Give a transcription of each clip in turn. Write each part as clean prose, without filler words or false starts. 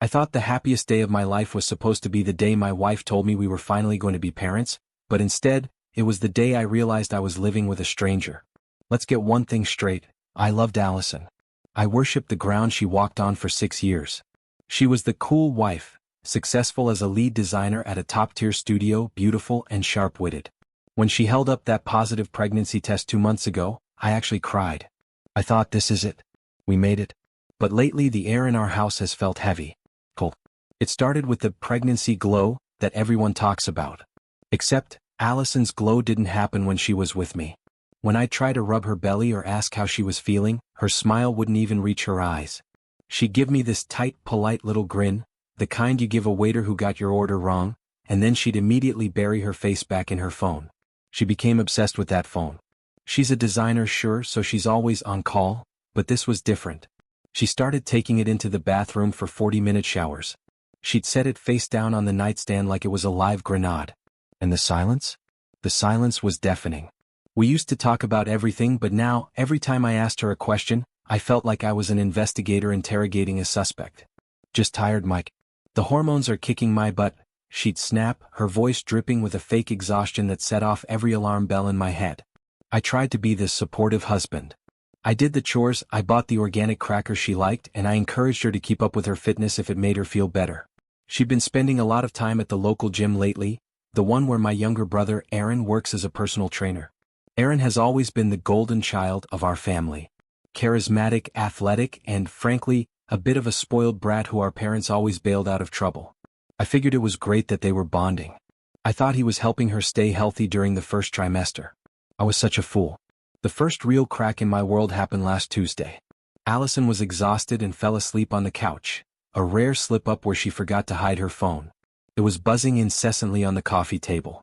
I thought the happiest day of my life was supposed to be the day my wife told me we were finally going to be parents, but instead, it was the day I realized I was living with a stranger. Let's get one thing straight, I loved Allison. I worshipped the ground she walked on for 6 years. She was the cool wife, successful as a lead designer at a top-tier studio, beautiful and sharp-witted. When she held up that positive pregnancy test 2 months ago, I actually cried. I thought, this is it. We made it. But lately the air in our house has felt heavy. Cold. It started with the pregnancy glow that everyone talks about. Except, Allison's glow didn't happen when she was with me. When I tried to rub her belly or ask how she was feeling, her smile wouldn't even reach her eyes. She'd give me this tight, polite little grin, the kind you give a waiter who got your order wrong, and then she'd immediately bury her face back in her phone. She became obsessed with that phone. She's a designer, sure, so she's always on call, but this was different. She started taking it into the bathroom for 40-minute showers. She'd set it face down on the nightstand like it was a live grenade. And the silence? The silence was deafening. We used to talk about everything, but now, every time I asked her a question, I felt like I was an investigator interrogating a suspect. Just tired, Mike. The hormones are kicking my butt, she'd snap, her voice dripping with a fake exhaustion that set off every alarm bell in my head. I tried to be the supportive husband. I did the chores, I bought the organic crackers she liked, and I encouraged her to keep up with her fitness if it made her feel better. She'd been spending a lot of time at the local gym lately, the one where my younger brother Aaron works as a personal trainer. Aaron has always been the golden child of our family. Charismatic, athletic, and, frankly, a bit of a spoiled brat who our parents always bailed out of trouble. I figured it was great that they were bonding. I thought he was helping her stay healthy during the first trimester. I was such a fool. The first real crack in my world happened last Tuesday. Allison was exhausted and fell asleep on the couch, a rare slip-up where she forgot to hide her phone. It was buzzing incessantly on the coffee table.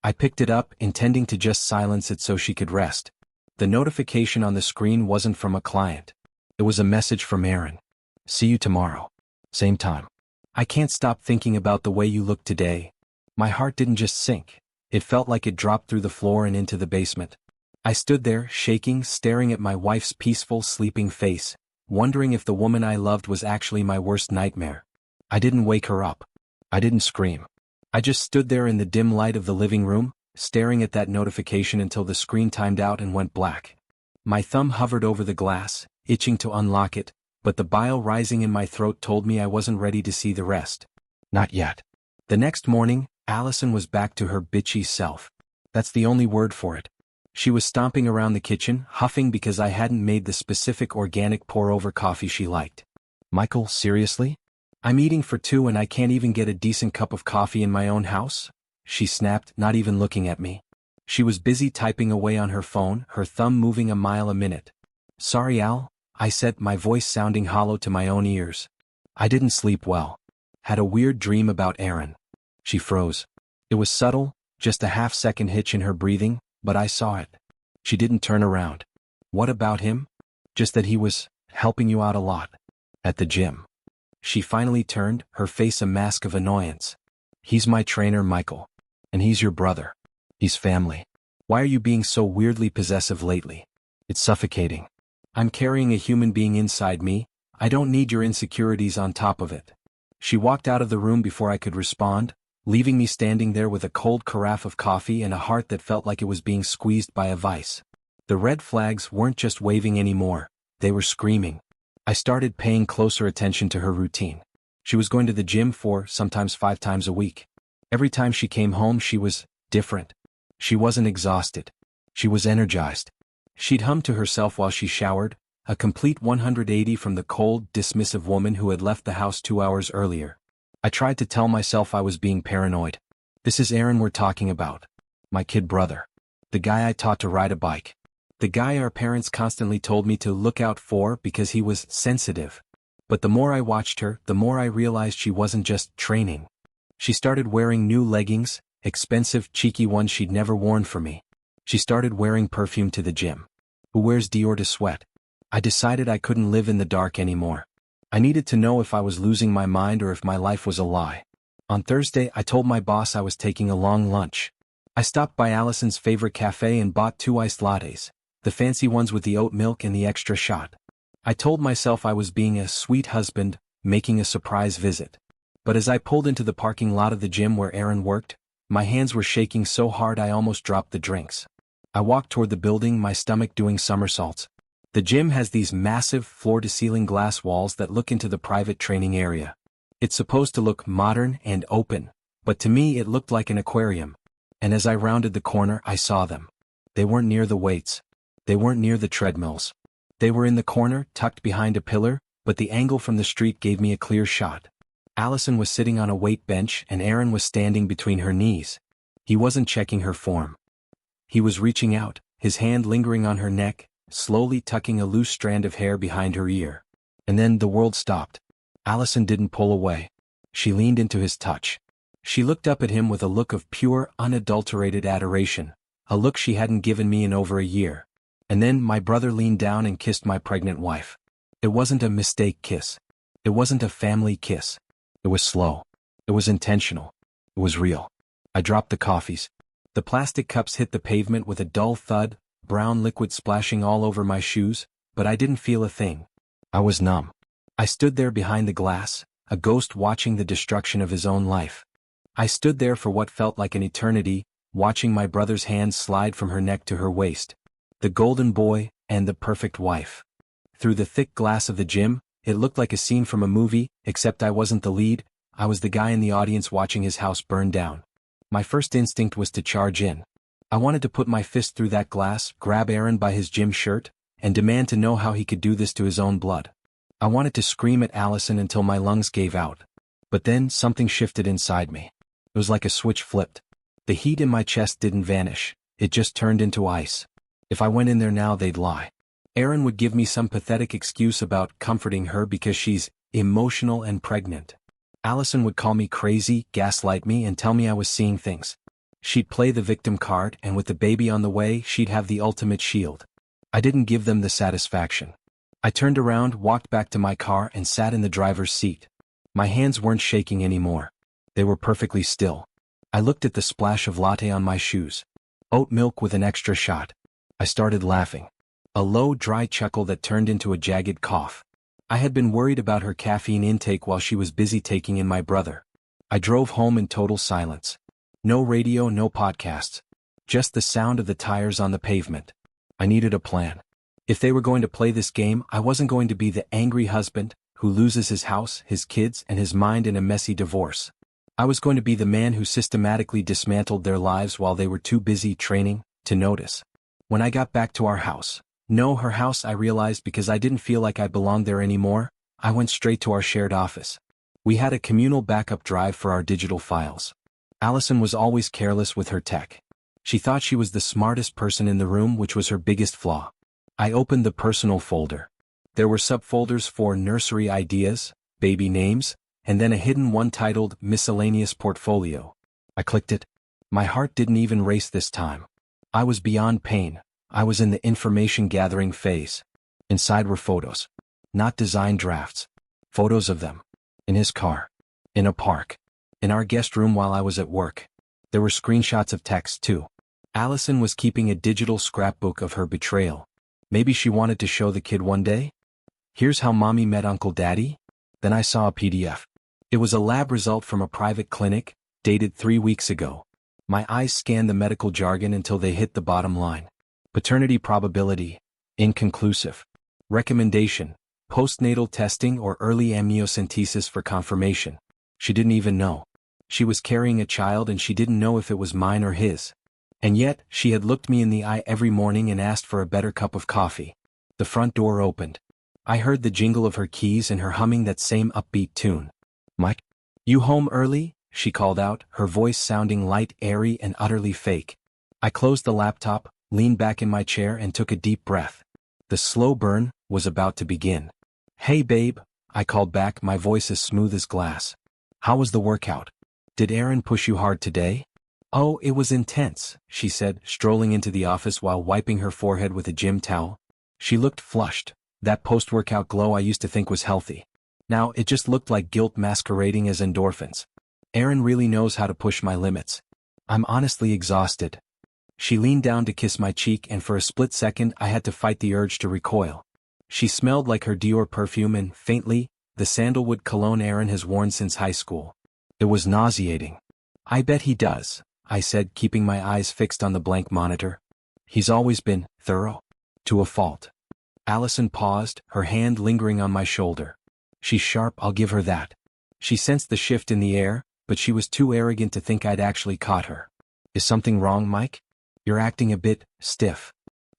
I picked it up, intending to just silence it so she could rest. The notification on the screen wasn't from a client. It was a message from Aaron. See you tomorrow. Same time. I can't stop thinking about the way you look today. My heart didn't just sink. It felt like it dropped through the floor and into the basement. I stood there, shaking, staring at my wife's peaceful, sleeping face, wondering if the woman I loved was actually my worst nightmare. I didn't wake her up. I didn't scream. I just stood there in the dim light of the living room, staring at that notification until the screen timed out and went black. My thumb hovered over the glass, itching to unlock it, but the bile rising in my throat told me I wasn't ready to see the rest. Not yet. The next morning, Allison was back to her bitchy self. That's the only word for it. She was stomping around the kitchen, huffing because I hadn't made the specific organic pour-over coffee she liked. Michael, seriously? I'm eating for 2 and I can't even get a decent cup of coffee in my own house? She snapped, not even looking at me. She was busy typing away on her phone, her thumb moving a mile a minute. Sorry, Al, I said, my voice sounding hollow to my own ears. I didn't sleep well. Had a weird dream about Aaron. She froze. It was subtle, just a half-second hitch in her breathing, but I saw it. She didn't turn around. What about him? Just that he was helping you out a lot. At the gym. She finally turned, her face a mask of annoyance. He's my trainer, Michael. And he's your brother. He's family. Why are you being so weirdly possessive lately? It's suffocating. I'm carrying a human being inside me. I don't need your insecurities on top of it. She walked out of the room before I could respond, leaving me standing there with a cold carafe of coffee and a heart that felt like it was being squeezed by a vice. The red flags weren't just waving anymore, they were screaming. I started paying closer attention to her routine. She was going to the gym 4, sometimes 5 times a week. Every time she came home she was different. She wasn't exhausted. She was energized. She'd hum to herself while she showered, a complete 180 from the cold, dismissive woman who had left the house 2 hours earlier. I tried to tell myself I was being paranoid. This is Aaron we're talking about. My kid brother. The guy I taught to ride a bike. The guy our parents constantly told me to look out for because he was sensitive. But the more I watched her, the more I realized she wasn't just training. She started wearing new leggings, expensive, cheeky ones she'd never worn for me. She started wearing perfume to the gym. Who wears Dior to sweat? I decided I couldn't live in the dark anymore. I needed to know if I was losing my mind or if my life was a lie. On Thursday, I told my boss I was taking a long lunch. I stopped by Allison's favorite cafe and bought 2 iced lattes, the fancy ones with the oat milk and the extra shot. I told myself I was being a sweet husband, making a surprise visit. But as I pulled into the parking lot of the gym where Erin worked, my hands were shaking so hard I almost dropped the drinks. I walked toward the building, my stomach doing somersaults. The gym has these massive floor-to-ceiling glass walls that look into the private training area. It's supposed to look modern and open, but to me it looked like an aquarium. And as I rounded the corner, I saw them. They weren't near the weights. They weren't near the treadmills. They were in the corner, tucked behind a pillar, but the angle from the street gave me a clear shot. Allison was sitting on a weight bench and Erin was standing between her knees. He wasn't checking her form. He was reaching out, his hand lingering on her neck, slowly tucking a loose strand of hair behind her ear. And then the world stopped. Allison didn't pull away. She leaned into his touch. She looked up at him with a look of pure, unadulterated adoration, a look she hadn't given me in over a year. And then my brother leaned down and kissed my pregnant wife. It wasn't a mistake kiss. It wasn't a family kiss. It was slow. It was intentional. It was real. I dropped the coffees. The plastic cups hit the pavement with a dull thud, brown liquid splashing all over my shoes, but I didn't feel a thing. I was numb. I stood there behind the glass, a ghost watching the destruction of his own life. I stood there for what felt like an eternity, watching my brother's hands slide from her neck to her waist. The golden boy and the perfect wife. Through the thick glass of the gym, it looked like a scene from a movie, except I wasn't the lead. I was the guy in the audience watching his house burn down. My first instinct was to charge in. I wanted to put my fist through that glass, grab Erin by his gym shirt, and demand to know how he could do this to his own blood. I wanted to scream at Allison until my lungs gave out. But then something shifted inside me. It was like a switch flipped. The heat in my chest didn't vanish. It just turned into ice. If I went in there now, they'd lie. Erin would give me some pathetic excuse about comforting her because she's emotional and pregnant. Allison would call me crazy, gaslight me, and tell me I was seeing things. She'd play the victim card, and with the baby on the way, she'd have the ultimate shield. I didn't give them the satisfaction. I turned around, walked back to my car, and sat in the driver's seat. My hands weren't shaking anymore. They were perfectly still. I looked at the splash of latte on my shoes. Oat milk with an extra shot. I started laughing. A low, dry chuckle that turned into a jagged cough. I had been worried about her caffeine intake while she was busy taking in my brother. I drove home in total silence. No radio, no podcasts. Just the sound of the tires on the pavement. I needed a plan. If they were going to play this game, I wasn't going to be the angry husband who loses his house, his kids, and his mind in a messy divorce. I was going to be the man who systematically dismantled their lives while they were too busy training to notice. When I got back to our house, no, her house, I realized, because I didn't feel like I belonged there anymore, I went straight to our shared office. We had a communal backup drive for our digital files. Allison was always careless with her tech. She thought she was the smartest person in the room, which was her biggest flaw. I opened the personal folder. There were subfolders for nursery ideas, baby names, and then a hidden one titled Miscellaneous Portfolio. I clicked it. My heart didn't even race this time. I was beyond pain. I was in the information gathering phase. Inside were photos. Not design drafts. Photos of them. In his car. In a park. In our guest room while I was at work. There were screenshots of texts too. Allison was keeping a digital scrapbook of her betrayal. Maybe she wanted to show the kid one day? Here's how mommy met Uncle Daddy? Then I saw a PDF. It was a lab result from a private clinic, dated 3 weeks ago. My eyes scanned the medical jargon until they hit the bottom line. Paternity probability, inconclusive. Recommendation, postnatal testing or early amniocentesis for confirmation. She didn't even know. She was carrying a child and she didn't know if it was mine or his. And yet, she had looked me in the eye every morning and asked for a better cup of coffee. The front door opened. I heard the jingle of her keys and her humming that same upbeat tune. "Mike, you home early?" she called out, her voice sounding light, airy, and utterly fake. I closed the laptop, leaned back in my chair and took a deep breath. The slow burn was about to begin. "Hey babe," I called back, my voice as smooth as glass. "How was the workout? Did Erin push you hard today?" "Oh, it was intense," she said, strolling into the office while wiping her forehead with a gym towel. She looked flushed, that post-workout glow I used to think was healthy. Now it just looked like guilt masquerading as endorphins. Erin really knows how to push my limits. I'm honestly exhausted. She leaned down to kiss my cheek and for a split second I had to fight the urge to recoil. She smelled like her Dior perfume and, faintly, the sandalwood cologne Aaron has worn since high school. It was nauseating. I bet he does, I said, keeping my eyes fixed on the blank monitor. He's always been thorough. To a fault. Allison paused, her hand lingering on my shoulder. She's sharp, I'll give her that. She sensed the shift in the air, but she was too arrogant to think I'd actually caught her. Is something wrong, Mike? You're acting a bit stiff.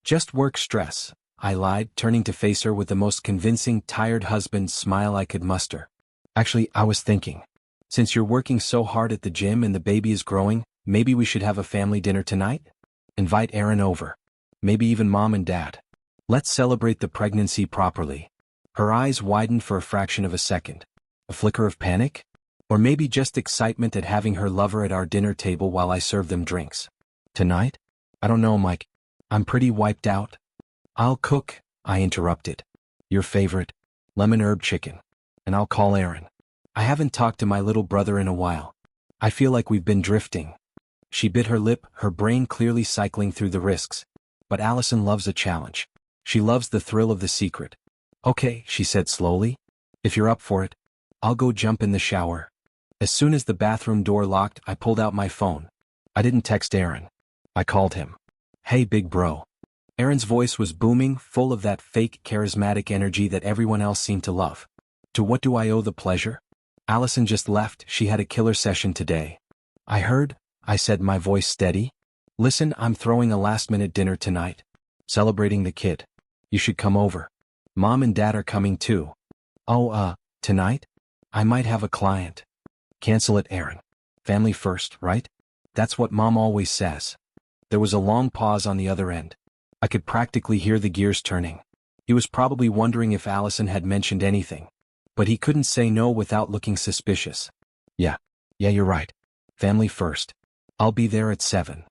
Just work stress, I lied, turning to face her with the most convincing, tired husband smile I could muster. Actually, I was thinking. Since you're working so hard at the gym and the baby is growing, maybe we should have a family dinner tonight? Invite Aaron over. Maybe even mom and dad. Let's celebrate the pregnancy properly. Her eyes widened for a fraction of a second. A flicker of panic? Or maybe just excitement at having her lover at our dinner table while I serve them drinks. Tonight? I don't know, Mike. I'm pretty wiped out. I'll cook, I interrupted. Your favorite, lemon herb chicken. And I'll call Aaron. I haven't talked to my little brother in a while. I feel like we've been drifting. She bit her lip, her brain clearly cycling through the risks. But Allison loves a challenge. She loves the thrill of the secret. Okay, she said slowly. If you're up for it, I'll go jump in the shower. As soon as the bathroom door locked, I pulled out my phone. I didn't text Aaron. I called him. Hey, big bro. Aaron's voice was booming, full of that fake, charismatic energy that everyone else seemed to love. To what do I owe the pleasure? Allison just left, she had a killer session today. I heard, I said, my voice steady. Listen, I'm throwing a last-minute dinner tonight. Celebrating the kid. You should come over. Mom and dad are coming too. Oh, tonight? I might have a client. Cancel it, Aaron. Family first, right? That's what Mom always says. There was a long pause on the other end. I could practically hear the gears turning. He was probably wondering if Allison had mentioned anything. But he couldn't say no without looking suspicious. Yeah, you're right. Family first. I'll be there at 7.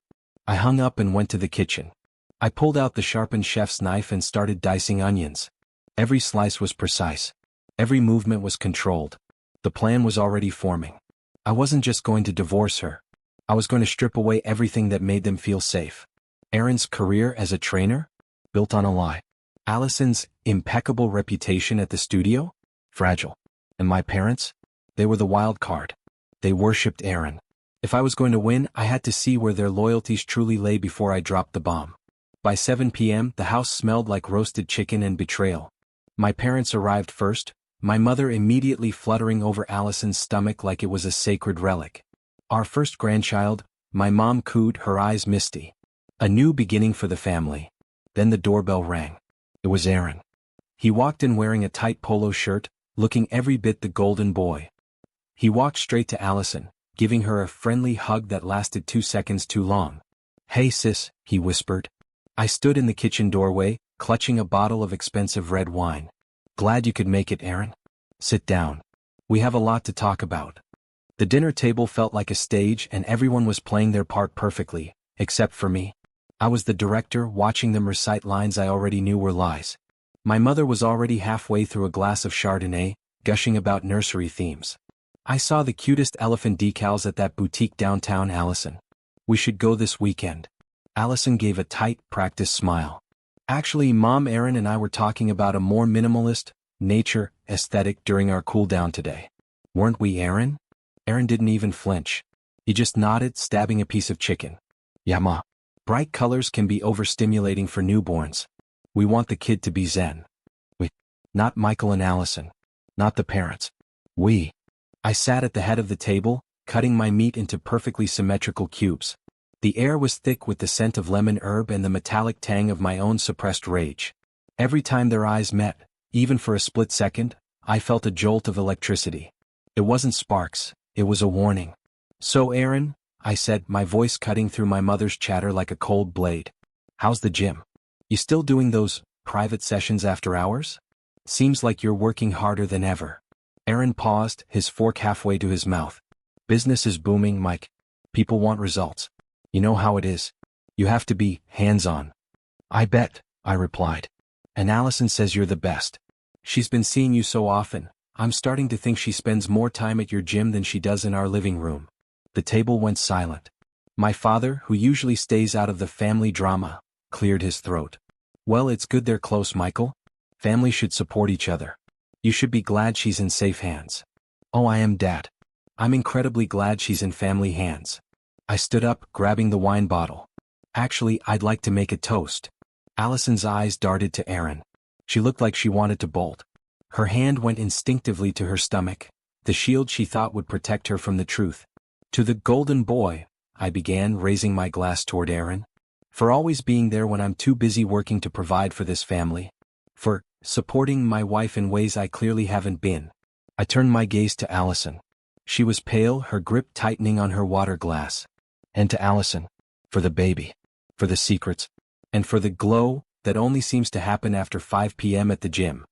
I hung up and went to the kitchen. I pulled out the sharpened chef's knife and started dicing onions. Every slice was precise. Every movement was controlled. The plan was already forming. I wasn't just going to divorce her. I was going to strip away everything that made them feel safe. Aaron's career as a trainer? Built on a lie. Allison's impeccable reputation at the studio? Fragile. And my parents? They were the wild card. They worshipped Aaron. If I was going to win, I had to see where their loyalties truly lay before I dropped the bomb. By 7 p.m., the house smelled like roasted chicken and betrayal. My parents arrived first, my mother immediately fluttering over Allison's stomach like it was a sacred relic. Our first grandchild, my mom cooed, her eyes misty. A new beginning for the family. Then the doorbell rang. It was Aaron. He walked in wearing a tight polo shirt, looking every bit the golden boy. He walked straight to Allison, giving her a friendly hug that lasted 2 seconds too long. Hey sis, he whispered. I stood in the kitchen doorway, clutching a bottle of expensive red wine. Glad you could make it, Aaron. Sit down. We have a lot to talk about. The dinner table felt like a stage and everyone was playing their part perfectly, except for me. I was the director, watching them recite lines I already knew were lies. My mother was already halfway through a glass of Chardonnay, gushing about nursery themes. I saw the cutest elephant decals at that boutique downtown, Allison. We should go this weekend. Allison gave a tight, practiced smile. Actually, Mom, Aaron and I were talking about a more minimalist, nature, aesthetic during our cool down today. Weren't we, Aaron? Aaron didn't even flinch. He just nodded, stabbing a piece of chicken. Yeah, Ma. Bright colors can be overstimulating for newborns. We want the kid to be zen. We. Not Michael and Allison. Not the parents. We. I sat at the head of the table, cutting my meat into perfectly symmetrical cubes. The air was thick with the scent of lemon herb and the metallic tang of my own suppressed rage. Every time their eyes met, even for a split second, I felt a jolt of electricity. It wasn't sparks, it was a warning. So Aaron, I said, my voice cutting through my mother's chatter like a cold blade. How's the gym? You still doing those private sessions after hours? Seems like you're working harder than ever. Aaron paused, his fork halfway to his mouth. Business is booming, Mike. People want results. You know how it is. You have to be hands-on. I bet, I replied. And Allison says you're the best. She's been seeing you so often, I'm starting to think she spends more time at your gym than she does in our living room. The table went silent. My father, who usually stays out of the family drama, cleared his throat. Well, it's good they're close, Michael. Families should support each other. You should be glad she's in safe hands. Oh, I am, Dad. I'm incredibly glad she's in family hands. I stood up, grabbing the wine bottle. Actually, I'd like to make a toast. Allison's eyes darted to Aaron. She looked like she wanted to bolt. Her hand went instinctively to her stomach, the shield she thought would protect her from the truth. To the golden boy, I began, raising my glass toward Aaron. For always being there when I'm too busy working to provide for this family. For supporting my wife in ways I clearly haven't been. I turned my gaze to Allison. She was pale, her grip tightening on her water glass. And to Allison. For the baby. For the secrets. And for the glow that only seems to happen after 5 p.m. at the gym.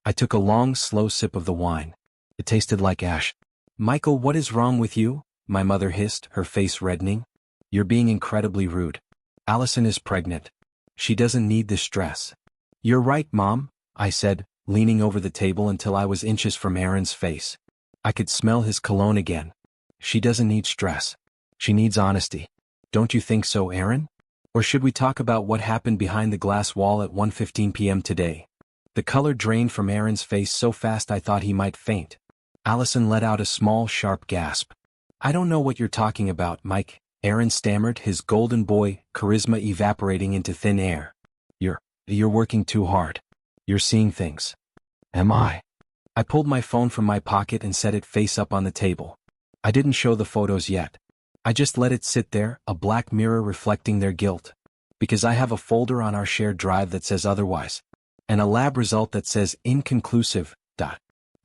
I took a long, slow sip of the wine. It tasted like ash. Michael, what is wrong with you? My mother hissed, her face reddening. You're being incredibly rude. Allison is pregnant. She doesn't need this stress. You're right, Mom, I said, leaning over the table until I was inches from Aaron's face. I could smell his cologne again. She doesn't need stress. She needs honesty. Don't you think so, Aaron? Or should we talk about what happened behind the glass wall at 1:15 p.m. today? The color drained from Aaron's face so fast I thought he might faint. Allison let out a small, sharp gasp. I don't know what you're talking about, Mike, Aaron stammered, his golden boy charisma evaporating into thin air. You're working too hard. You're seeing things. Am I? I pulled my phone from my pocket and set it face up on the table. I didn't show the photos yet. I just let it sit there, a black mirror reflecting their guilt. Because I have a folder on our shared drive that says otherwise. And a lab result that says inconclusive.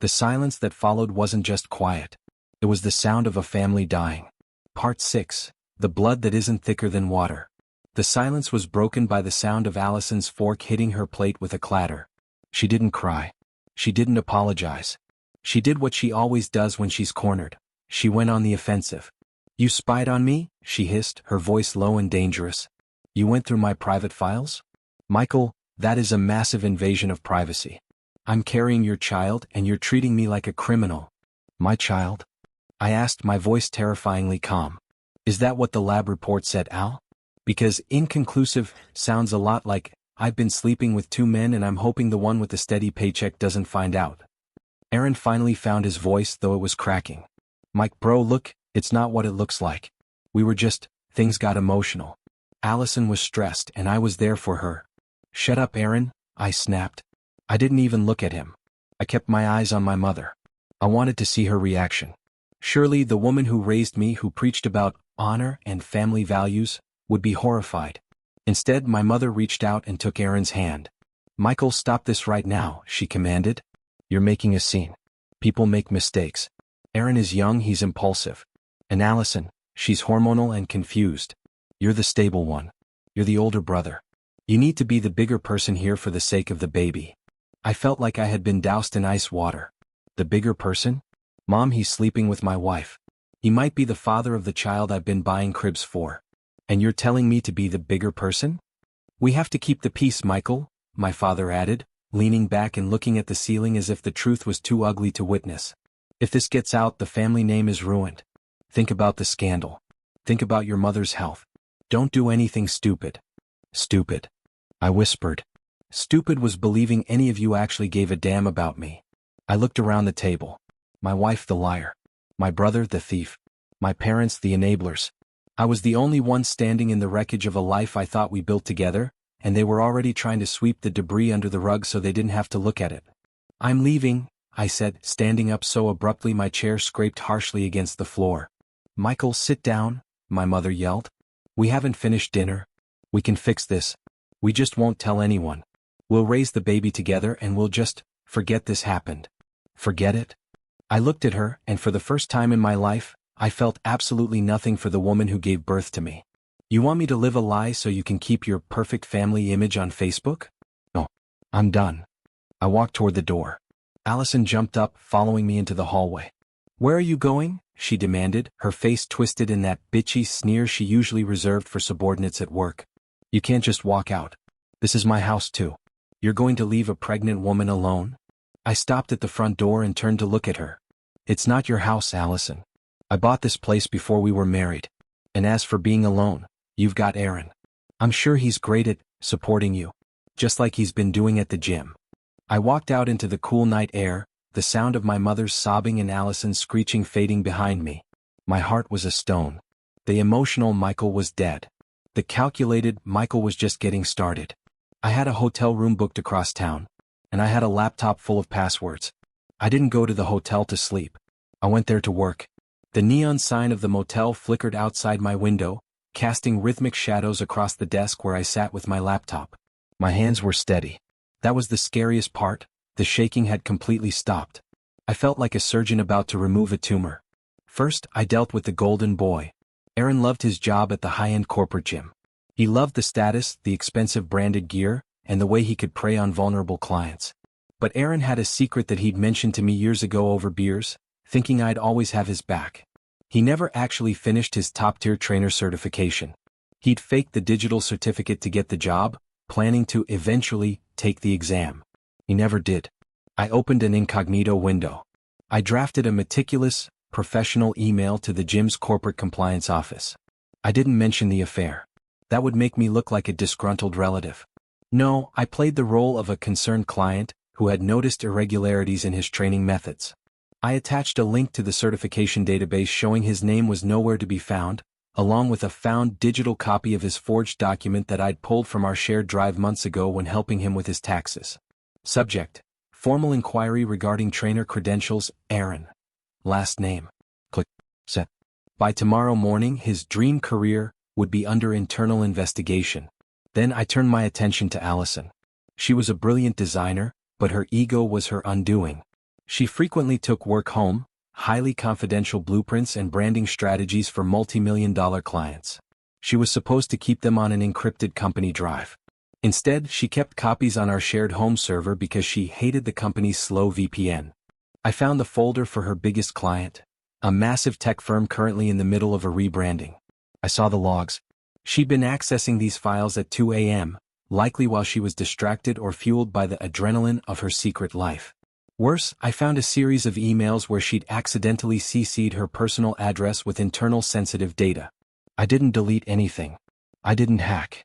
The silence that followed wasn't just quiet. It was the sound of a family dying. Part 6. The blood that isn't thicker than water. The silence was broken by the sound of Allison's fork hitting her plate with a clatter. She didn't cry. She didn't apologize. She did what she always does when she's cornered. She went on the offensive. You spied on me? She hissed, her voice low and dangerous. You went through my private files? Michael, that is a massive invasion of privacy. I'm carrying your child and you're treating me like a criminal. My child? I asked, my voice terrifyingly calm. Is that what the lab report said, Al? Because inconclusive sounds a lot like, I've been sleeping with 2 men and I'm hoping the one with the steady paycheck doesn't find out. Aaron finally found his voice, though it was cracking. Mike, bro, look, it's not what it looks like. Things got emotional. Allison was stressed and I was there for her. Shut up, Aaron, I snapped. I didn't even look at him. I kept my eyes on my mother. I wanted to see her reaction. Surely the woman who raised me, who preached about honor and family values, would be horrified. Instead, my mother reached out and took Aaron's hand. Michael, stop this right now, she commanded. You're making a scene. People make mistakes. Aaron is young, he's impulsive. And Allison, she's hormonal and confused. You're the stable one. You're the older brother. You need to be the bigger person here for the sake of the baby. I felt like I had been doused in ice water. The bigger person? Mom, he's sleeping with my wife. He might be the father of the child I've been buying cribs for. And you're telling me to be the bigger person? We have to keep the peace, Michael, my father added, leaning back and looking at the ceiling as if the truth was too ugly to witness. If this gets out, the family name is ruined. Think about the scandal. Think about your mother's health. Don't do anything stupid. Stupid. I whispered. Stupid was believing any of you actually gave a damn about me. I looked around the table. My wife the liar. My brother the thief. My parents the enablers. I was the only one standing in the wreckage of a life I thought we built together, and they were already trying to sweep the debris under the rug so they didn't have to look at it. I'm leaving, I said, standing up so abruptly my chair scraped harshly against the floor. Michael, sit down, my mother yelled. We haven't finished dinner. We can fix this. We just won't tell anyone. We'll raise the baby together and we'll just forget this happened. Forget it? I looked at her, and for the first time in my life, I felt absolutely nothing for the woman who gave birth to me. You want me to live a lie so you can keep your perfect family image on Facebook? No. I'm done. I walked toward the door. Allison jumped up, following me into the hallway. Where are you going? She demanded, her face twisted in that bitchy sneer she usually reserved for subordinates at work. You can't just walk out. This is my house too. You're going to leave a pregnant woman alone? I stopped at the front door and turned to look at her. It's not your house, Allison. I bought this place before we were married. And as for being alone, you've got Aaron. I'm sure he's great at supporting you, just like he's been doing at the gym. I walked out into the cool night air, the sound of my mother's sobbing and Allison's screeching fading behind me. My heart was a stone. The emotional Michael was dead. The calculated Michael was just getting started. I had a hotel room booked across town, and I had a laptop full of passwords. I didn't go to the hotel to sleep. I went there to work. The neon sign of the motel flickered outside my window, casting rhythmic shadows across the desk where I sat with my laptop. My hands were steady. That was the scariest part. The shaking had completely stopped. I felt like a surgeon about to remove a tumor. First, I dealt with the golden boy. Aaron loved his job at the high-end corporate gym. He loved the status, the expensive branded gear, and the way he could prey on vulnerable clients. But Aaron had a secret that he'd mentioned to me years ago over beers, thinking I'd always have his back. He never actually finished his top-tier trainer certification. He'd faked the digital certificate to get the job, planning to eventually take the exam. He never did. I opened an incognito window. I drafted a meticulous, professional email to the gym's corporate compliance office. I didn't mention the affair. That would make me look like a disgruntled relative. No, I played the role of a concerned client who had noticed irregularities in his training methods. I attached a link to the certification database showing his name was nowhere to be found, along with a found digital copy of his forged document that I'd pulled from our shared drive months ago when helping him with his taxes. Subject: formal inquiry regarding trainer credentials, Aaron. Last name. Click. Set. By tomorrow morning, his dream career would be under internal investigation. Then I turned my attention to Allison. She was a brilliant designer, but her ego was her undoing. She frequently took work home, highly confidential blueprints and branding strategies for multi-million-dollar clients. She was supposed to keep them on an encrypted company drive. Instead, she kept copies on our shared home server because she hated the company's slow VPN. I found the folder for her biggest client, a massive tech firm currently in the middle of a rebranding. I saw the logs. She'd been accessing these files at 2 a.m., likely while she was distracted or fueled by the adrenaline of her secret life. Worse, I found a series of emails where she'd accidentally CC'd her personal address with internal sensitive data. I didn't delete anything. I didn't hack.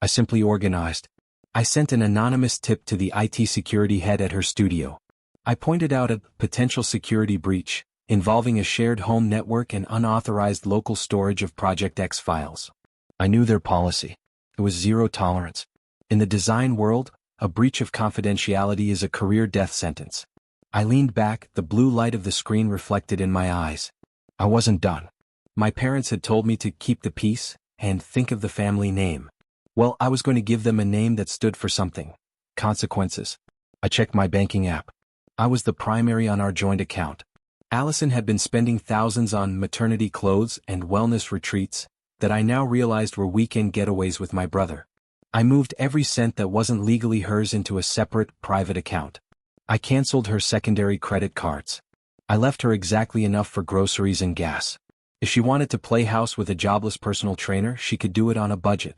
I simply organized. I sent an anonymous tip to the IT security head at her studio. I pointed out a potential security breach involving a shared home network and unauthorized local storage of Project X files. I knew their policy. It was zero tolerance. In the design world, a breach of confidentiality is a career death sentence. I leaned back, the blue light of the screen reflected in my eyes. I wasn't done. My parents had told me to keep the peace and think of the family name. Well, I was going to give them a name that stood for something. Consequences. I checked my banking app. I was the primary on our joint account. Allison had been spending thousands on maternity clothes and wellness retreats that I now realized were weekend getaways with my brother. I moved every cent that wasn't legally hers into a separate, private account. I canceled her secondary credit cards. I left her exactly enough for groceries and gas. If she wanted to play house with a jobless personal trainer, she could do it on a budget.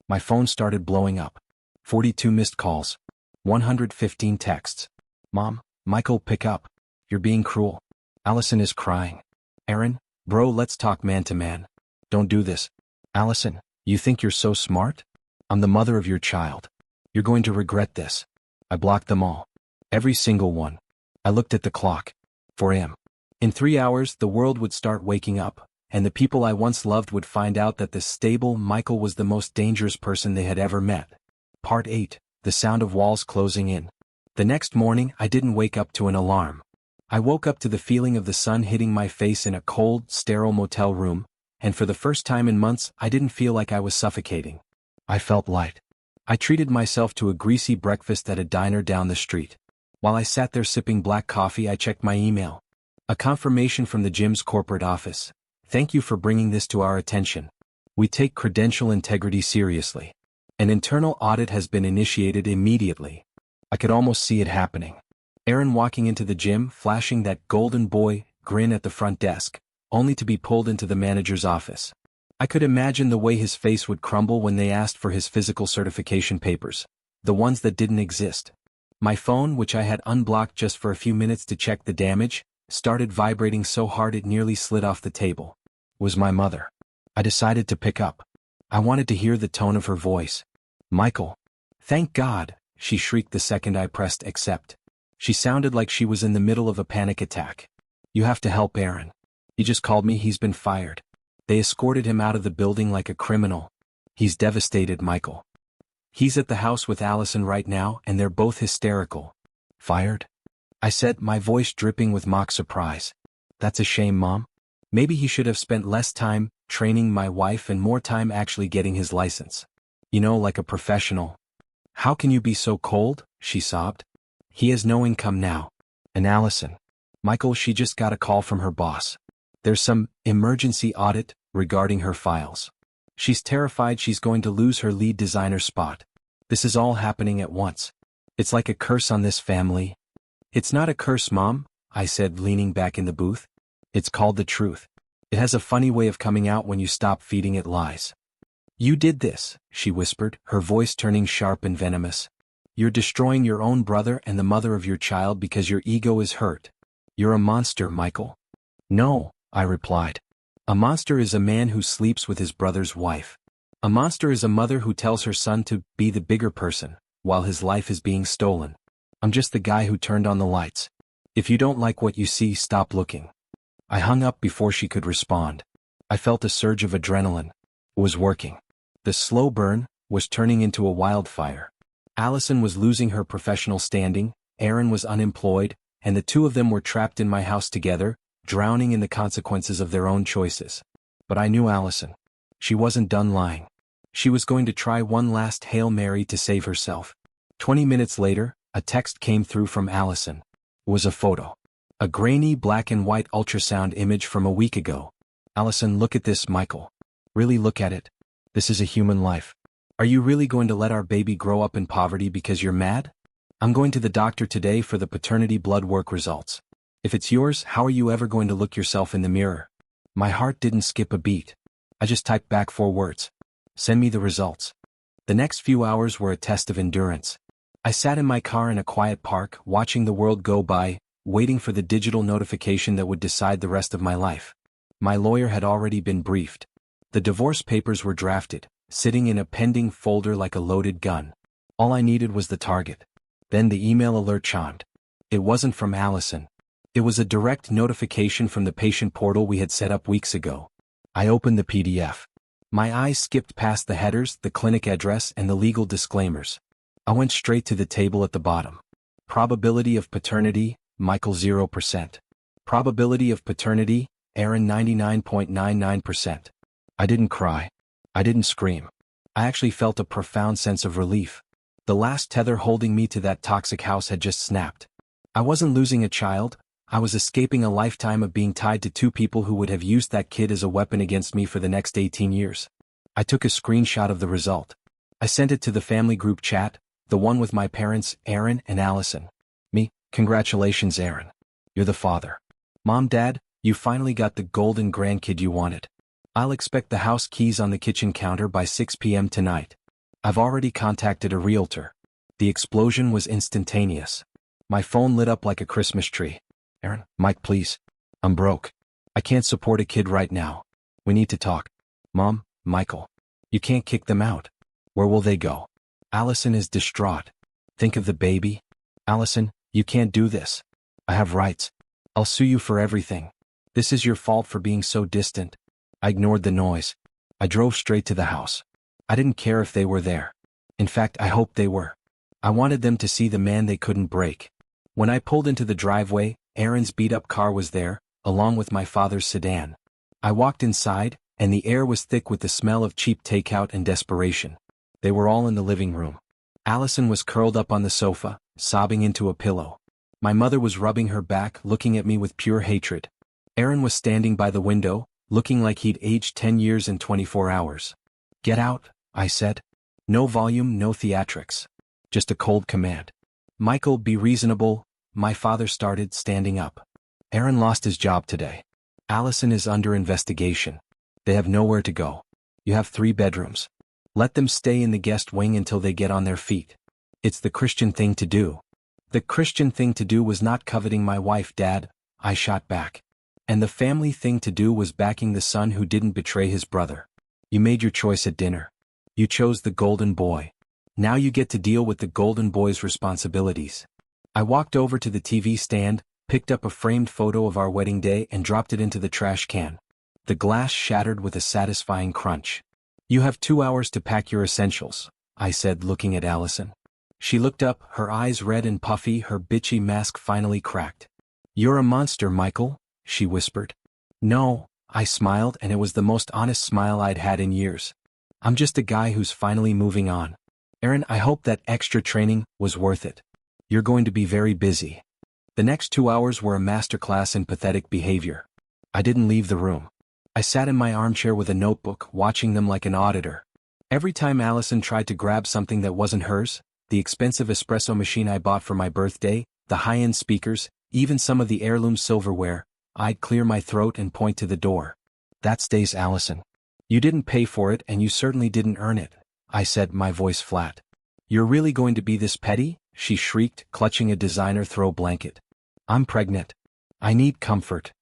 My phone started blowing up. 42 missed calls. 115 texts. Mom, Michael, pick up. You're being cruel. Allison is crying. Aaron, bro, let's talk man to man. Don't do this. Allison, you think you're so smart? I'm the mother of your child. You're going to regret this. I blocked them all. Every single one. I looked at the clock. 4 a.m. In 3 hours, the world would start waking up, and the people I once loved would find out that the stable Michael was the most dangerous person they had ever met. Part 8. The sound of walls closing in. The next morning, I didn't wake up to an alarm. I woke up to the feeling of the sun hitting my face in a cold, sterile motel room, and for the first time in months, I didn't feel like I was suffocating. I felt light. I treated myself to a greasy breakfast at a diner down the street. While I sat there sipping black coffee, I checked my email. A confirmation from the gym's corporate office. Thank you for bringing this to our attention. We take credential integrity seriously. An internal audit has been initiated immediately. I could almost see it happening. Aaron walking into the gym, flashing that golden boy grin at the front desk, only to be pulled into the manager's office. I could imagine the way his face would crumble when they asked for his physical certification papers, the ones that didn't exist. My phone, which I had unblocked just for a few minutes to check the damage, started vibrating so hard it nearly slid off the table. It was my mother. I decided to pick up. I wanted to hear the tone of her voice. Michael. Thank God, she shrieked the second I pressed accept. She sounded like she was in the middle of a panic attack. You have to help Aaron. He just called me, he's been fired. They escorted him out of the building like a criminal. He's devastated, Michael. He's at the house with Allison right now and they're both hysterical. Fired? I said, my voice dripping with mock surprise. That's a shame, Mom. Maybe he should have spent less time training my wife and more time actually getting his license. You know, like a professional. How can you be so cold? She sobbed. He has no income now. And Allison. Michael, she just got a call from her boss. There's some emergency audit regarding her files. She's terrified she's going to lose her lead designer spot. This is all happening at once. It's like a curse on this family. It's not a curse, Mom, I said, leaning back in the booth. It's called the truth. It has a funny way of coming out when you stop feeding it lies. You did this, she whispered, her voice turning sharp and venomous. You're destroying your own brother and the mother of your child because your ego is hurt. You're a monster, Michael. No, I replied. A monster is a man who sleeps with his brother's wife. A monster is a mother who tells her son to be the bigger person, while his life is being stolen. I'm just the guy who turned on the lights. If you don't like what you see, stop looking. I hung up before she could respond. I felt a surge of adrenaline. It was working. The slow burn was turning into a wildfire. Allison was losing her professional standing, Aaron was unemployed, and the two of them were trapped in my house together, drowning in the consequences of their own choices. But I knew Allison. She wasn't done lying. She was going to try one last Hail Mary to save herself. 20 minutes later, a text came through from Allison. It was a photo. A grainy black and white ultrasound image from a week ago. Allison, look at this, Michael. Really look at it. This is a human life. Are you really going to let our baby grow up in poverty because you're mad? I'm going to the doctor today for the paternity blood work results. If it's yours, how are you ever going to look yourself in the mirror? My heart didn't skip a beat. I just typed back 4 words. Send me the results. The next few hours were a test of endurance. I sat in my car in a quiet park, watching the world go by, waiting for the digital notification that would decide the rest of my life. My lawyer had already been briefed. The divorce papers were drafted, sitting in a pending folder like a loaded gun. All I needed was the target. Then the email alert chimed. It wasn't from Allison. It was a direct notification from the patient portal we had set up weeks ago. I opened the PDF. My eyes skipped past the headers, the clinic address, and the legal disclaimers. I went straight to the table at the bottom. Probability of paternity, Michael 0%. Probability of paternity, Aaron 99.99%. I didn't cry. I didn't scream. I actually felt a profound sense of relief. The last tether holding me to that toxic house had just snapped. I wasn't losing a child. I was escaping a lifetime of being tied to 2 people who would have used that kid as a weapon against me for the next 18 years. I took a screenshot of the result. I sent it to the family group chat, the one with my parents, Aaron and Allison. Me, congratulations, Aaron. You're the father. Mom, Dad, you finally got the golden grandkid you wanted. I'll expect the house keys on the kitchen counter by 6 p.m. tonight. I've already contacted a realtor. The explosion was instantaneous. My phone lit up like a Christmas tree. Aaron, Mike, please. I'm broke. I can't support a kid right now. We need to talk. Mom, Michael. You can't kick them out. Where will they go? Allison is distraught. Think of the baby. Allison, you can't do this. I have rights. I'll sue you for everything. This is your fault for being so distant. I ignored the noise. I drove straight to the house. I didn't care if they were there. In fact, I hoped they were. I wanted them to see the man they couldn't break. When I pulled into the driveway, Aaron's beat-up car was there, along with my father's sedan. I walked inside, and the air was thick with the smell of cheap takeout and desperation. They were all in the living room. Allison was curled up on the sofa, sobbing into a pillow. My mother was rubbing her back, looking at me with pure hatred. Aaron was standing by the window, looking like he'd aged 10 years in 24 hours. Get out, I said. No volume, no theatrics. Just a cold command. Michael, be reasonable. My father started, standing up. Aaron lost his job today. Allison is under investigation. They have nowhere to go. You have 3 bedrooms. Let them stay in the guest wing until they get on their feet. It's the Christian thing to do. The Christian thing to do was not coveting my wife, Dad, I shot back. And the family thing to do was backing the son who didn't betray his brother. You made your choice at dinner. You chose the golden boy. Now you get to deal with the golden boy's responsibilities. I walked over to the TV stand, picked up a framed photo of our wedding day and dropped it into the trash can. The glass shattered with a satisfying crunch. "You have 2 hours to pack your essentials," I said, looking at Allison. She looked up, her eyes red and puffy, her bitchy mask finally cracked. "You're a monster, Michael," she whispered. "No," I smiled, and it was the most honest smile I'd had in years. "I'm just a guy who's finally moving on. Erin, I hope that extra training was worth it. You're going to be very busy." The next 2 hours were a masterclass in pathetic behavior. I didn't leave the room. I sat in my armchair with a notebook, watching them like an auditor. Every time Allison tried to grab something that wasn't hers, the expensive espresso machine I bought for my birthday, the high-end speakers, even some of the heirloom silverware, I'd clear my throat and point to the door. "That stays, Allison. You didn't pay for it and you certainly didn't earn it," I said, my voice flat. "You're really going to be this petty?" she shrieked, clutching a designer throw blanket. "I'm pregnant. I need comfort."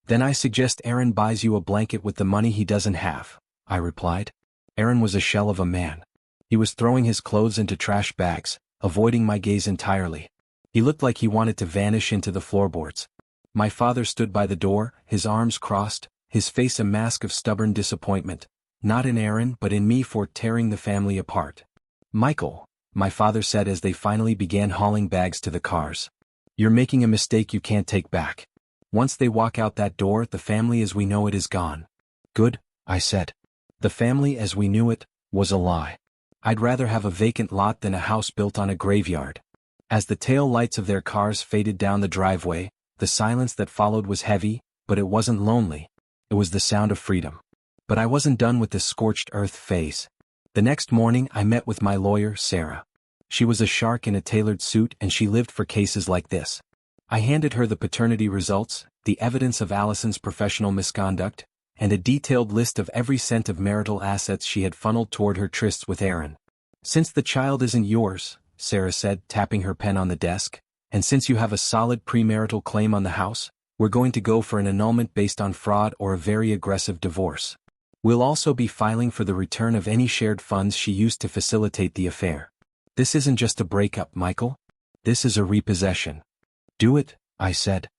"Then I suggest Aaron buys you a blanket with the money he doesn't have," I replied. Aaron was a shell of a man. He was throwing his clothes into trash bags, avoiding my gaze entirely. He looked like he wanted to vanish into the floorboards. My father stood by the door, his arms crossed, his face a mask of stubborn disappointment, not in Aaron but in me for tearing the family apart. "Michael," my father said as they finally began hauling bags to the cars. "You're making a mistake you can't take back. Once they walk out that door, the family as we know it is gone." "Good," I said. The family as we knew it was a lie. I'd rather have a vacant lot than a house built on a graveyard. As the tail lights of their cars faded down the driveway, the silence that followed was heavy, but it wasn't lonely. It was the sound of freedom. But I wasn't done with this scorched earth phase. The next morning I met with my lawyer, Sarah. She was a shark in a tailored suit and she lived for cases like this. I handed her the paternity results, the evidence of Allison's professional misconduct, and a detailed list of every cent of marital assets she had funneled toward her trysts with Aaron. "Since the child isn't yours," Sarah said, tapping her pen on the desk, "and since you have a solid premarital claim on the house, we're going to go for an annulment based on fraud or a very aggressive divorce. We'll also be filing for the return of any shared funds she used to facilitate the affair. This isn't just a breakup, Michael. This is a repossession." "Do it," I said.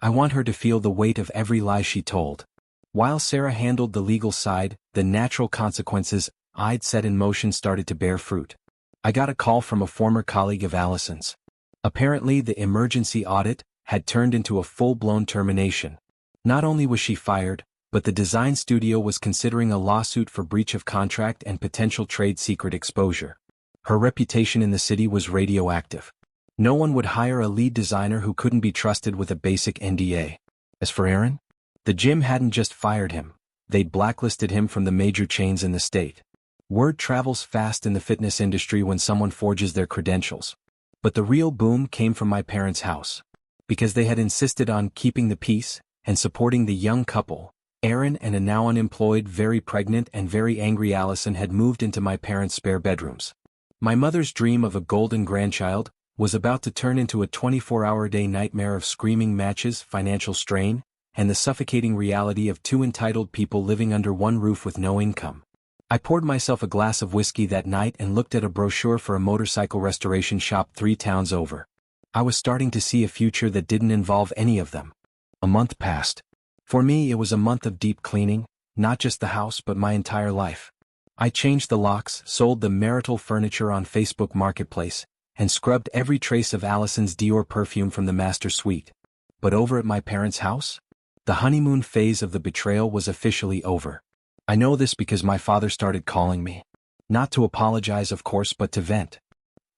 "I want her to feel the weight of every lie she told." While Sarah handled the legal side, the natural consequences I'd set in motion started to bear fruit. I got a call from a former colleague of Allison's. Apparently the emergency audit had turned into a full-blown termination. Not only was she fired, but the design studio was considering a lawsuit for breach of contract and potential trade secret exposure. Her reputation in the city was radioactive. No one would hire a lead designer who couldn't be trusted with a basic NDA. As for Aaron, the gym hadn't just fired him, they'd blacklisted him from the major chains in the state. Word travels fast in the fitness industry when someone forges their credentials. But the real boom came from my parents' house. Because they had insisted on keeping the peace and supporting the young couple, Aaron and a now unemployed, very pregnant and very angry Allison had moved into my parents' spare bedrooms. My mother's dream of a golden grandchild was about to turn into a 24-hour-a-day nightmare of screaming matches, financial strain, and the suffocating reality of two entitled people living under one roof with no income. I poured myself a glass of whiskey that night and looked at a brochure for a motorcycle restoration shop 3 towns over. I was starting to see a future that didn't involve any of them. A month passed. For me it was a month of deep cleaning, not just the house but my entire life. I changed the locks, sold the marital furniture on Facebook Marketplace, and scrubbed every trace of Allison's Dior perfume from the master suite. But over at my parents' house? The honeymoon phase of the betrayal was officially over. I know this because my father started calling me. Not to apologize, of course, but to vent.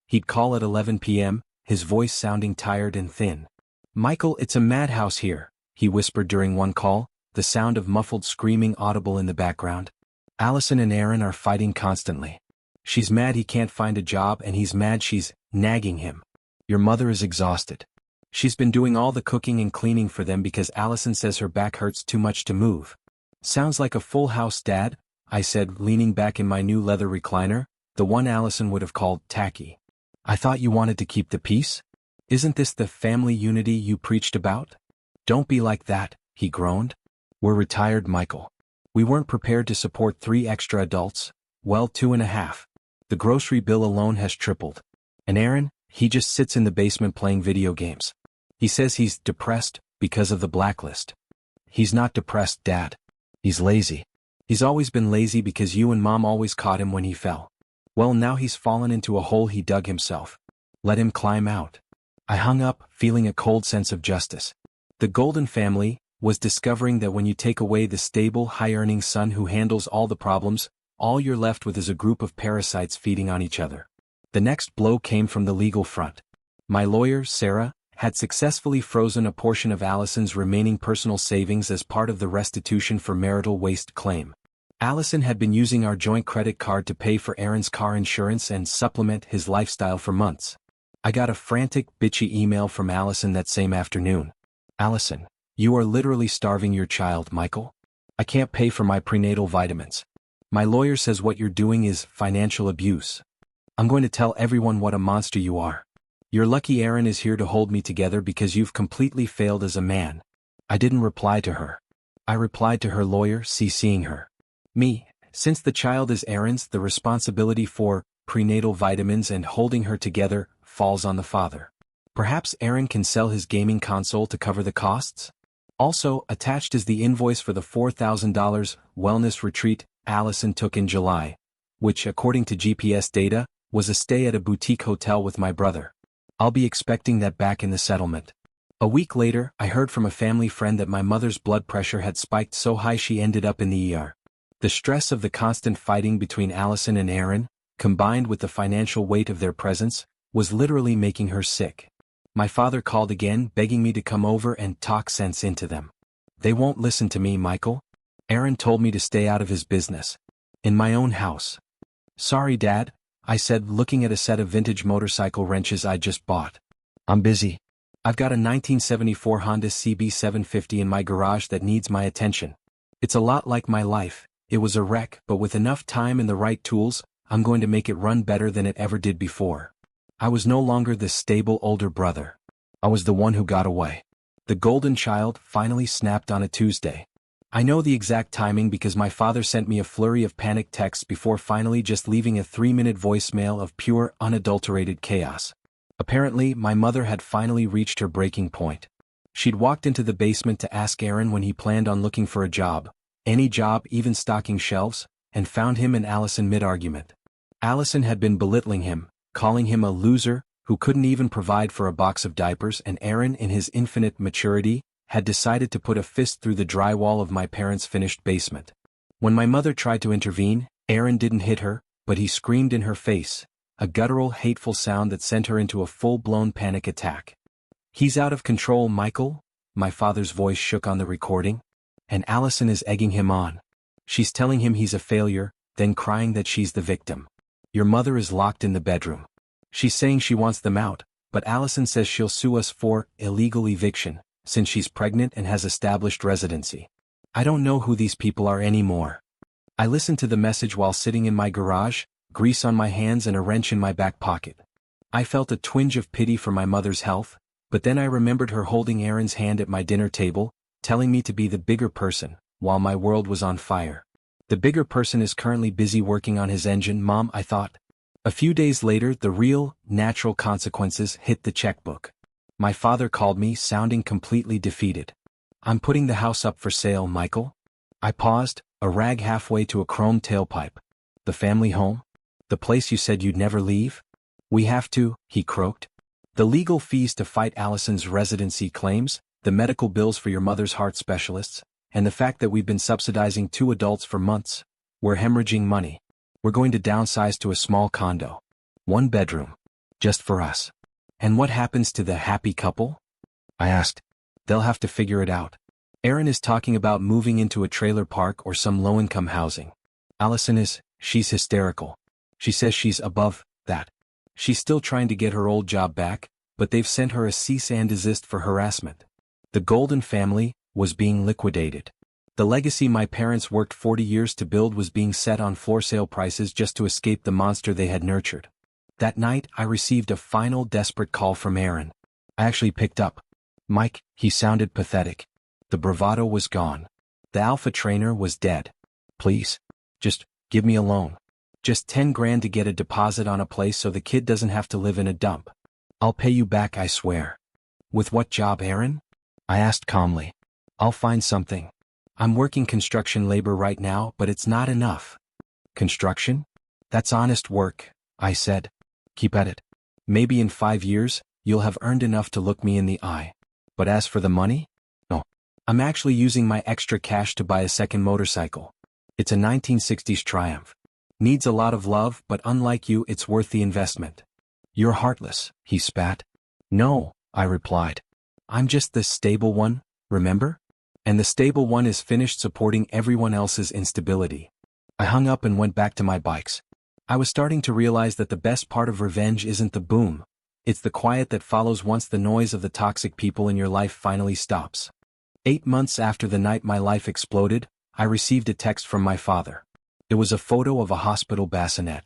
He'd call at 11 p.m., his voice sounding tired and thin. "Michael, it's a madhouse here," he whispered during one call, the sound of muffled screaming audible in the background. "Allison and Aaron are fighting constantly. She's mad he can't find a job and he's mad she's nagging him. Your mother is exhausted. She's been doing all the cooking and cleaning for them because Allison says her back hurts too much to move." "Sounds like a full house, Dad," I said, leaning back in my new leather recliner, the one Allison would have called tacky. "I thought you wanted to keep the peace? Isn't this the family unity you preached about?" "Don't be like that," he groaned. "We're retired, Michael. We weren't prepared to support 3 extra adults, well, 2.5. The grocery bill alone has tripled. And Aaron, He just sits in the basement playing video games. He says he's depressed because of the blacklist. He's not depressed, Dad. He's lazy. He's always been lazy because you and Mom always caught him when he fell. Well, now he's fallen into a hole he dug himself. Let him climb out. I hung up, feeling a cold sense of justice. The Golden family was discovering that when you take away the stable, high-earning son who handles all the problems, all you're left with is a group of parasites feeding on each other. The next blow came from the legal front. My lawyer, Sarah, had successfully frozen a portion of Allison's remaining personal savings as part of the restitution for marital waste claim. Allison had been using our joint credit card to pay for Aaron's car insurance and supplement his lifestyle for months. I got a frantic, bitchy email from Allison that same afternoon. Allison, you are literally starving your child, Michael. I can't pay for my prenatal vitamins. My lawyer says what you're doing is financial abuse. I'm going to tell everyone what a monster you are. You're lucky Aaron is here to hold me together because you've completely failed as a man. I didn't reply to her. I replied to her lawyer, CCing her. Me, since the child is Aaron's, the responsibility for prenatal vitamins and holding her together falls on the father. Perhaps Aaron can sell his gaming console to cover the costs? Also, attached is the invoice for the $4,000 wellness retreat Allison took in July, which, according to GPS data, was a stay at a boutique hotel with my brother. I'll be expecting that back in the settlement. A week later, I heard from a family friend that my mother's blood pressure had spiked so high she ended up in the ER. The stress of the constant fighting between Allison and Aaron, combined with the financial weight of their presence, was literally making her sick. My father called again, begging me to come over and talk sense into them. They won't listen to me, Michael. Aaron told me to stay out of his business. In my own house. Sorry, Dad, I said, looking at a set of vintage motorcycle wrenches I just bought. I'm busy. I've got a 1974 Honda CB750 in my garage that needs my attention. It's a lot like my life. It was a wreck, but with enough time and the right tools, I'm going to make it run better than it ever did before. I was no longer the stable older brother. I was the one who got away. The golden child finally snapped on a Tuesday. I know the exact timing because my father sent me a flurry of panic texts before finally just leaving a 3-minute voicemail of pure, unadulterated chaos. Apparently, my mother had finally reached her breaking point. She'd walked into the basement to ask Aaron when he planned on looking for a job, any job, even stocking shelves, and found him and Allison mid-argument. Allison had been belittling him, calling him a loser who couldn't even provide for a box of diapers, and Aaron, in his infinite maturity, had decided to put a fist through the drywall of my parents' finished basement. When my mother tried to intervene, Aaron didn't hit her, but he screamed in her face, a guttural, hateful sound that sent her into a full-blown panic attack. He's out of control, Michael, my father's voice shook on the recording, and Allison is egging him on. She's telling him he's a failure, then crying that she's the victim. Your mother is locked in the bedroom. She's saying she wants them out, but Allison says she'll sue us for illegal eviction, since she's pregnant and has established residency. I don't know who these people are anymore. I listened to the message while sitting in my garage, grease on my hands and a wrench in my back pocket. I felt a twinge of pity for my mother's health, but then I remembered her holding Aaron's hand at my dinner table, telling me to be the bigger person, while my world was on fire. The bigger person is currently busy working on his engine, Mom, I thought. A few days later, the real, natural consequences hit the checkbook. My father called me, sounding completely defeated. I'm putting the house up for sale, Michael. I paused, a rag halfway to a chrome tailpipe. The family home? The place you said you'd never leave? We have to, he croaked. The legal fees to fight Allison's residency claims, the medical bills for your mother's heart specialists, and the fact that we've been subsidizing 2 adults for months. We're hemorrhaging money. We're going to downsize to a small condo. 1 bedroom. Just for us. And what happens to the happy couple? I asked. They'll have to figure it out. Aaron is talking about moving into a trailer park or some low-income housing. Allison is, she's hysterical. She says she's above that. She's still trying to get her old job back, but they've sent her a cease and desist for harassment. The Golden family was being liquidated. The legacy my parents worked 40 years to build was being set on floor sale prices just to escape the monster they had nurtured. That night, I received a final desperate call from Aaron. I actually picked up. Mike, he sounded pathetic. The bravado was gone. The alpha trainer was dead. Please. Just, give me a loan. Just 10 grand to get a deposit on a place so the kid doesn't have to live in a dump. I'll pay you back, I swear. With what job, Aaron? I asked calmly. I'll find something. I'm working construction labor right now, but it's not enough. Construction? That's honest work, I said. Keep at it. Maybe in 5 years, you'll have earned enough to look me in the eye. But as for the money? No. I'm actually using my extra cash to buy a second motorcycle. It's a 1960s Triumph. Needs a lot of love, but unlike you, it's worth the investment. You're heartless, he spat. No, I replied. I'm just the stable one, remember? And the stable one is finished supporting everyone else's instability. I hung up and went back to my bikes. I was starting to realize that the best part of revenge isn't the boom. It's the quiet that follows once the noise of the toxic people in your life finally stops. 8 months after the night my life exploded, I received a text from my father. It was a photo of a hospital bassinet.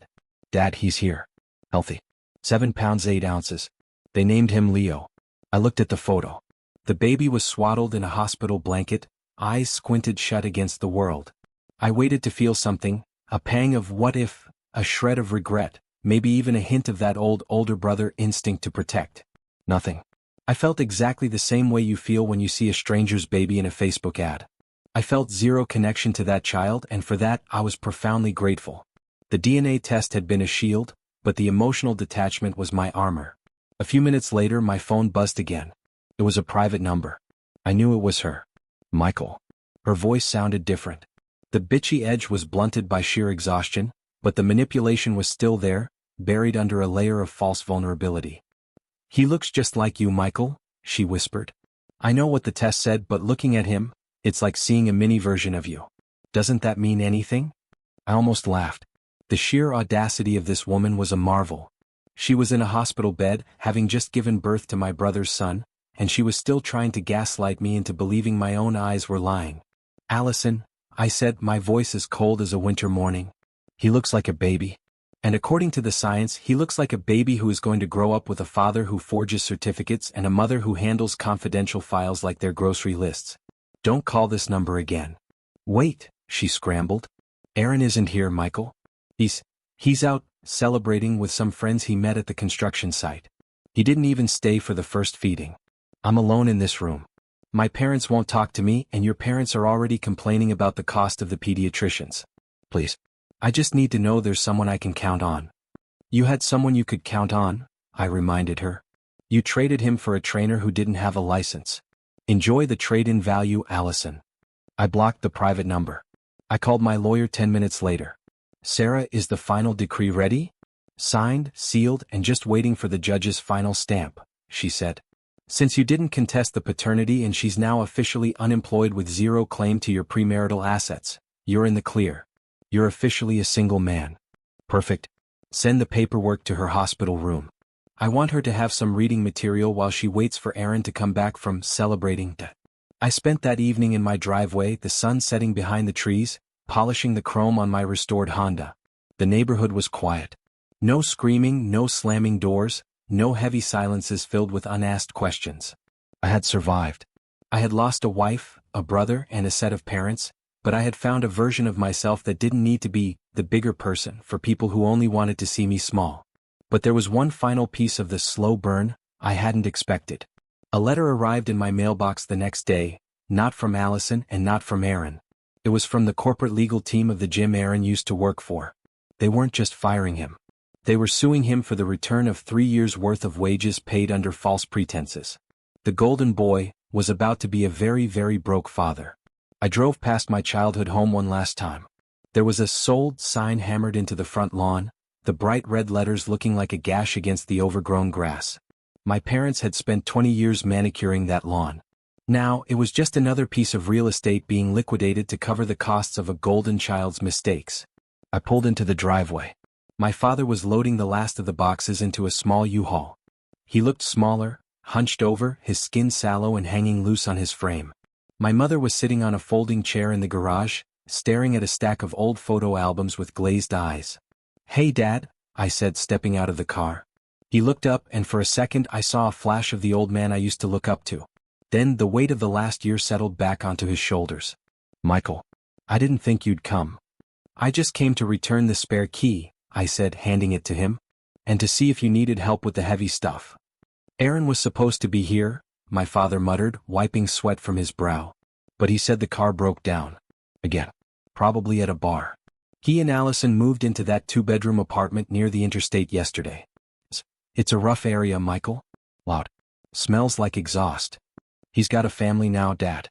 Dad, he's here. Healthy. 7 pounds 8 ounces. They named him Leo. I looked at the photo. The baby was swaddled in a hospital blanket, eyes squinted shut against the world. I waited to feel something, a pang of what if, a shred of regret, maybe even a hint of that older brother instinct to protect. Nothing. I felt exactly the same way you feel when you see a stranger's baby in a Facebook ad. I felt zero connection to that child, and for that I was profoundly grateful. The DNA test had been a shield, but the emotional detachment was my armor. A few minutes later my phone buzzed again. It was a private number. I knew it was her. Michael. Her voice sounded different. The bitchy edge was blunted by sheer exhaustion, but the manipulation was still there, buried under a layer of false vulnerability. He looks just like you, Michael, she whispered. I know what the test said, but looking at him, it's like seeing a mini version of you. Doesn't that mean anything? I almost laughed. The sheer audacity of this woman was a marvel. She was in a hospital bed, having just given birth to my brother's son, and she was still trying to gaslight me into believing my own eyes were lying. Allison, I said, my voice as cold as a winter morning. He looks like a baby. And according to the science, he looks like a baby who is going to grow up with a father who forges certificates and a mother who handles confidential files like their grocery lists. Don't call this number again. Wait, she scrambled. Aaron isn't here, Michael. He's out, celebrating with some friends he met at the construction site. He didn't even stay for the first feeding. I'm alone in this room. My parents won't talk to me, and your parents are already complaining about the cost of the pediatricians. Please. I just need to know there's someone I can count on. You had someone you could count on, I reminded her. You traded him for a trainer who didn't have a license. Enjoy the trade-in value, Allison. I blocked the private number. I called my lawyer 10 minutes later. Sarah, is the final decree ready? Signed, sealed, and just waiting for the judge's final stamp, she said. Since you didn't contest the paternity and she's now officially unemployed with zero claim to your premarital assets, you're in the clear. You're officially a single man. Perfect. Send the paperwork to her hospital room. I want her to have some reading material while she waits for Aaron to come back from celebrating. I spent that evening in my driveway, the sun setting behind the trees, polishing the chrome on my restored Honda. The neighborhood was quiet. No screaming, no slamming doors, no heavy silences filled with unasked questions. I had survived. I had lost a wife, a brother, and a set of parents, but I had found a version of myself that didn't need to be the bigger person for people who only wanted to see me small. But there was one final piece of the slow burn I hadn't expected. A letter arrived in my mailbox the next day, not from Allison and not from Aaron. It was from the corporate legal team of the gym Aaron used to work for. They weren't just firing him. They were suing him for the return of 3 years' worth of wages paid under false pretenses. The golden boy was about to be a very, very broke father. I drove past my childhood home one last time. There was a sold sign hammered into the front lawn, the bright red letters looking like a gash against the overgrown grass. My parents had spent 20 years manicuring that lawn. Now, it was just another piece of real estate being liquidated to cover the costs of a golden child's mistakes. I pulled into the driveway. My father was loading the last of the boxes into a small U-Haul. He looked smaller, hunched over, his skin sallow and hanging loose on his frame. My mother was sitting on a folding chair in the garage, staring at a stack of old photo albums with glazed eyes. "Hey, Dad," I said, stepping out of the car. He looked up, and for a second I saw a flash of the old man I used to look up to. Then the weight of the last year settled back onto his shoulders. "Michael, I didn't think you'd come. I just came to return the spare key," I said, handing it to him, "and to see if you needed help with the heavy stuff." Aaron was supposed to be here, my father muttered, wiping sweat from his brow. But he said the car broke down. Again. Probably at a bar. He and Allison moved into that two-bedroom apartment near the interstate yesterday. It's a rough area, Michael. Loud. Smells like exhaust. He's got a family now, Dad.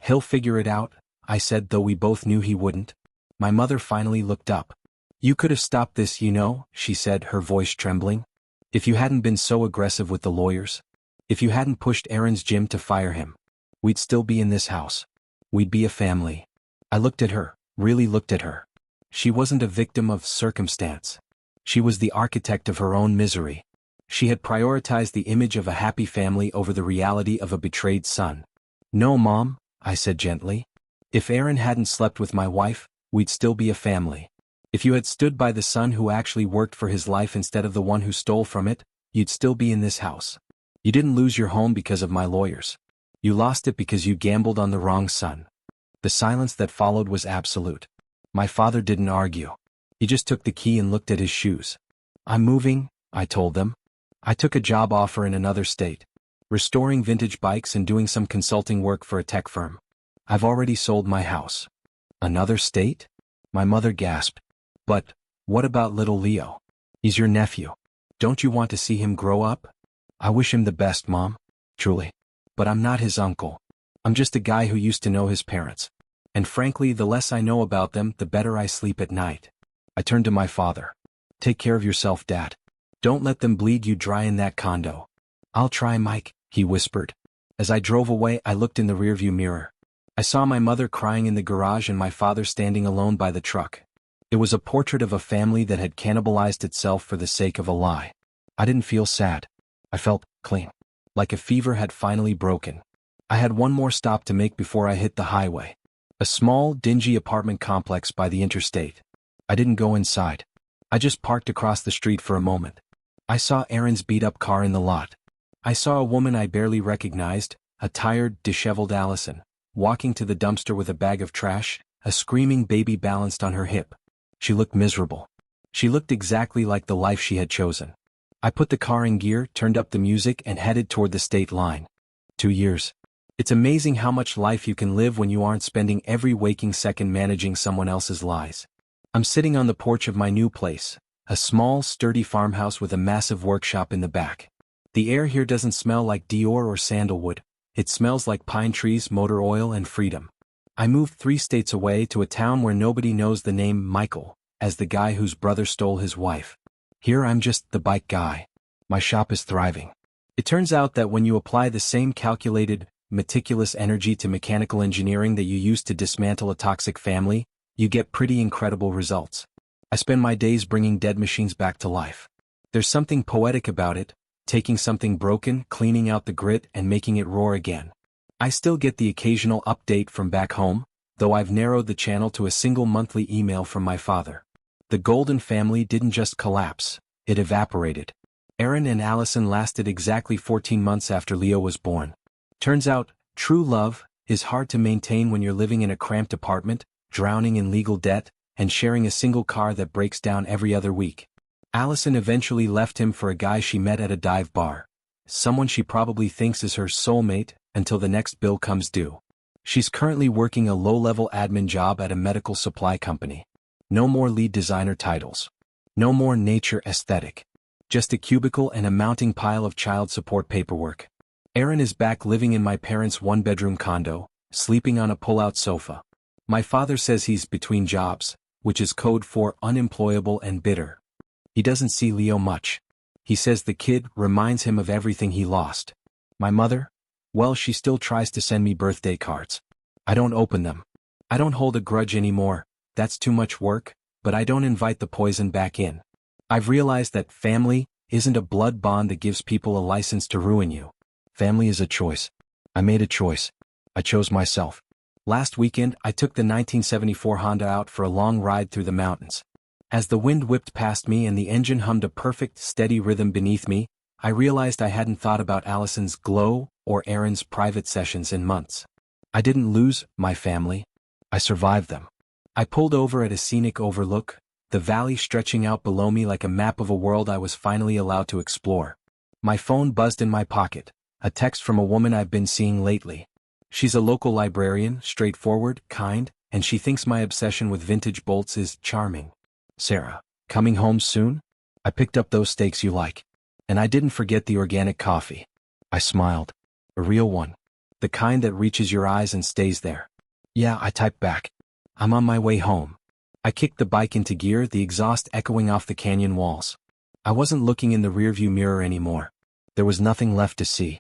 He'll figure it out, I said, though we both knew he wouldn't. My mother finally looked up. You could have stopped this, you know, she said, her voice trembling. If you hadn't been so aggressive with the lawyers. If you hadn't pushed Aaron's gym to fire him. We'd still be in this house. We'd be a family. I looked at her, really looked at her. She wasn't a victim of circumstance. She was the architect of her own misery. She had prioritized the image of a happy family over the reality of a betrayed son. No, Mom, I said gently. If Aaron hadn't slept with my wife, we'd still be a family. If you had stood by the son who actually worked for his life instead of the one who stole from it, you'd still be in this house. You didn't lose your home because of my lawyers. You lost it because you gambled on the wrong son. The silence that followed was absolute. My father didn't argue. He just took the key and looked at his shoes. I'm moving, I told them. I took a job offer in another state. Restoring vintage bikes and doing some consulting work for a tech firm. I've already sold my house. Another state? My mother gasped. But, what about little Leo? He's your nephew. Don't you want to see him grow up? I wish him the best, Mom. Truly. But I'm not his uncle. I'm just a guy who used to know his parents. And frankly, the less I know about them, the better I sleep at night. I turned to my father. Take care of yourself, Dad. Don't let them bleed you dry in that condo. I'll try, Mike, he whispered. As I drove away, I looked in the rearview mirror. I saw my mother crying in the garage and my father standing alone by the truck. It was a portrait of a family that had cannibalized itself for the sake of a lie. I didn't feel sad. I felt clean. Like a fever had finally broken. I had one more stop to make before I hit the highway. A small, dingy apartment complex by the interstate. I didn't go inside. I just parked across the street for a moment. I saw Aaron's beat-up car in the lot. I saw a woman I barely recognized, a tired, disheveled Allison, walking to the dumpster with a bag of trash, a screaming baby balanced on her hip. She looked miserable. She looked exactly like the life she had chosen. I put the car in gear, turned up the music, and headed toward the state line. 2 years. It's amazing how much life you can live when you aren't spending every waking second managing someone else's lies. I'm sitting on the porch of my new place, a small, sturdy farmhouse with a massive workshop in the back. The air here doesn't smell like Dior or sandalwood. It smells like pine trees, motor oil, and freedom. I moved 3 states away to a town where nobody knows the name Michael, as the guy whose brother stole his wife. Here I'm just the bike guy. My shop is thriving. It turns out that when you apply the same calculated, meticulous energy to mechanical engineering that you use to dismantle a toxic family, you get pretty incredible results. I spend my days bringing dead machines back to life. There's something poetic about it, taking something broken, cleaning out the grit, and making it roar again. I still get the occasional update from back home, though I've narrowed the channel to a single monthly email from my father. The Golden family didn't just collapse, it evaporated. Aaron and Allison lasted exactly 14 months after Leo was born. Turns out, true love is hard to maintain when you're living in a cramped apartment, drowning in legal debt, and sharing a single car that breaks down every other week. Allison eventually left him for a guy she met at a dive bar. Someone she probably thinks is her soulmate, until the next bill comes due. She's currently working a low-level admin job at a medical supply company. No more lead designer titles. No more nature aesthetic. Just a cubicle and a mounting pile of child support paperwork. Aaron is back living in my parents' one-bedroom condo, sleeping on a pull-out sofa. My father says he's between jobs, which is code for unemployable and bitter. He doesn't see Leo much. He says the kid reminds him of everything he lost. My mother? Well, she still tries to send me birthday cards. I don't open them. I don't hold a grudge anymore, that's too much work, but I don't invite the poison back in. I've realized that family isn't a blood bond that gives people a license to ruin you. Family is a choice. I made a choice. I chose myself. Last weekend, I took the 1974 Honda out for a long ride through the mountains. As the wind whipped past me and the engine hummed a perfect, steady rhythm beneath me, I realized I hadn't thought about Allison's glow or Aaron's private sessions in months. I didn't lose my family. I survived them. I pulled over at a scenic overlook, the valley stretching out below me like a map of a world I was finally allowed to explore. My phone buzzed in my pocket. A text from a woman I've been seeing lately. She's a local librarian, straightforward, kind, and she thinks my obsession with vintage bolts is charming. Sarah, coming home soon? I picked up those steaks you like. And I didn't forget the organic coffee. I smiled. A real one. The kind that reaches your eyes and stays there. Yeah, I typed back. I'm on my way home. I kicked the bike into gear, the exhaust echoing off the canyon walls. I wasn't looking in the rearview mirror anymore. There was nothing left to see.